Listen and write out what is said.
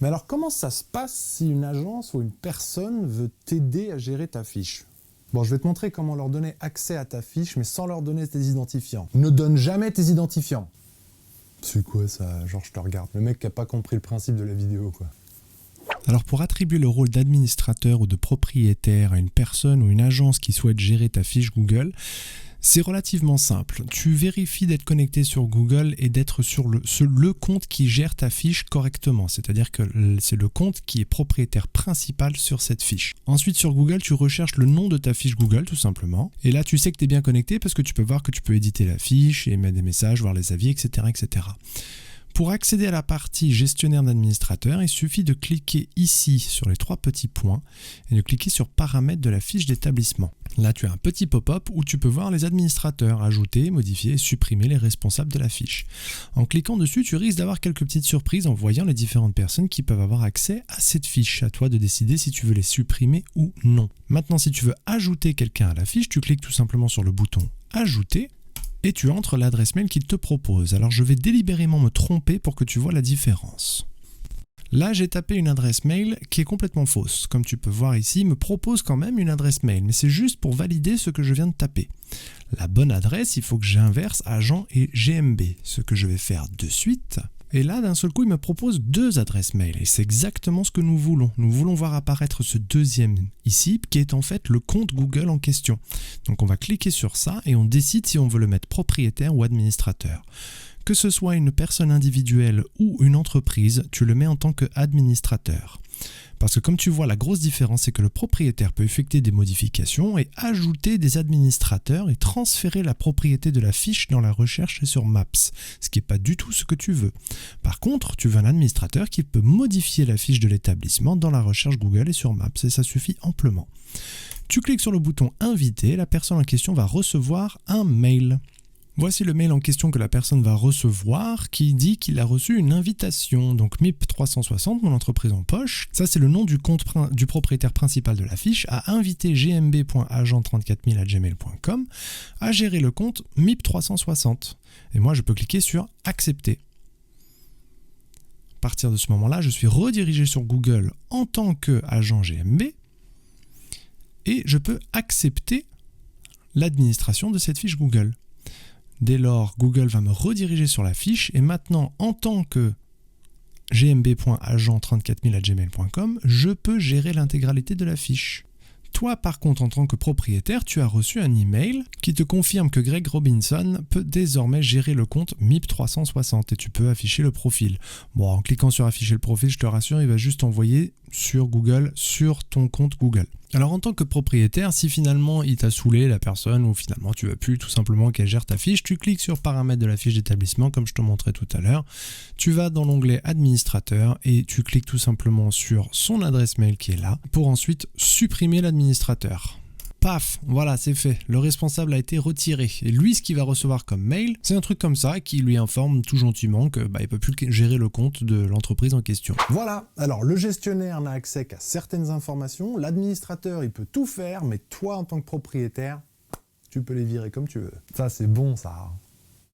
Mais alors comment ça se passe si une agence ou une personne veut t'aider à gérer ta fiche? Bon, je vais te montrer comment leur donner accès à ta fiche, mais sans leur donner tes identifiants. Ne donne jamais tes identifiants. C'est quoi ça? Genre je te regarde. Le mec qui n'a pas compris le principe de la vidéo, quoi. Alors pour attribuer le rôle d'administrateur ou de propriétaire à une personne ou une agence qui souhaite gérer ta fiche Google, c'est relativement simple. Tu vérifies d'être connecté sur Google et d'être sur le compte qui gère ta fiche correctement. C'est-à-dire que c'est le compte qui est propriétaire principal sur cette fiche. Ensuite, sur Google, tu recherches le nom de ta fiche Google, tout simplement. Et là, tu sais que tu es bien connecté parce que tu peux voir que tu peux éditer la fiche, émettre des messages, voir les avis, etc., etc. Pour accéder à la partie gestionnaire d'administrateur, il suffit de cliquer ici sur les 3 petits points et de cliquer sur paramètres de la fiche d'établissement. Là, tu as un petit pop-up où tu peux voir les administrateurs, ajouter, modifier et supprimer les responsables de la fiche. En cliquant dessus, tu risques d'avoir quelques petites surprises en voyant les différentes personnes qui peuvent avoir accès à cette fiche. À toi de décider si tu veux les supprimer ou non. Maintenant, si tu veux ajouter quelqu'un à la fiche, tu cliques tout simplement sur le bouton « Ajouter » et tu entres l'adresse mail qu'il te propose. Alors je vais délibérément me tromper pour que tu vois la différence. Là, j'ai tapé une adresse mail qui est complètement fausse. Comme tu peux voir ici, il me propose quand même une adresse mail, mais c'est juste pour valider ce que je viens de taper. La bonne adresse, il faut que j'inverse agent et GMB, ce que je vais faire de suite. Et là, d'un seul coup, il me propose 2 adresses mail. Et c'est exactement ce que nous voulons. Nous voulons voir apparaître ce deuxième ici, qui est en fait le compte Google en question. Donc on va cliquer sur ça et on décide si on veut le mettre propriétaire ou administrateur. Que ce soit une personne individuelle ou une entreprise, tu le mets en tant qu'administrateur. Parce que comme tu vois, la grosse différence, c'est que le propriétaire peut effectuer des modifications et ajouter des administrateurs et transférer la propriété de la fiche dans la recherche et sur Maps, ce qui n'est pas du tout ce que tu veux. Par contre, tu veux un administrateur qui peut modifier la fiche de l'établissement dans la recherche Google et sur Maps, et ça suffit amplement. Tu cliques sur le bouton « Inviter », la personne en question va recevoir un mail. Voici le mail en question que la personne va recevoir qui dit qu'il a reçu une invitation. Donc MIP 360, mon entreprise en poche. Ça, c'est le nom du compte du propriétaire principal de la fiche à inviter gmb.agent34000@gmail.com à gérer le compte MIP 360. Et moi, je peux cliquer sur accepter. À partir de ce moment-là, je suis redirigé sur Google en tant qu'agent GMB et je peux accepter l'administration de cette fiche Google. Dès lors, Google va me rediriger sur la fiche et maintenant, en tant que gmb.agent34000@gmail.com, je peux gérer l'intégralité de la fiche. Toi, par contre, en tant que propriétaire, tu as reçu un email qui te confirme que Greg Robinson peut désormais gérer le compte MIP 360 et tu peux afficher le profil. Bon, en cliquant sur afficher le profil, je te rassure, il va juste envoyer sur Google, sur ton compte Google. Alors en tant que propriétaire, si finalement il t'a saoulé la personne ou finalement tu veux plus tout simplement qu'elle gère ta fiche, tu cliques sur paramètres de la fiche d'établissement comme je te montrais tout à l'heure. Tu vas dans l'onglet administrateur et tu cliques tout simplement sur son adresse mail qui est là pour ensuite supprimer l'administrateur. Paf, voilà, c'est fait. Le responsable a été retiré. Et lui, ce qu'il va recevoir comme mail, c'est un truc comme ça qui lui informe tout gentiment que il peut plus gérer le compte de l'entreprise en question. Voilà, alors le gestionnaire n'a accès qu'à certaines informations, l'administrateur il peut tout faire, mais toi en tant que propriétaire, tu peux les virer comme tu veux. Ça c'est bon ça.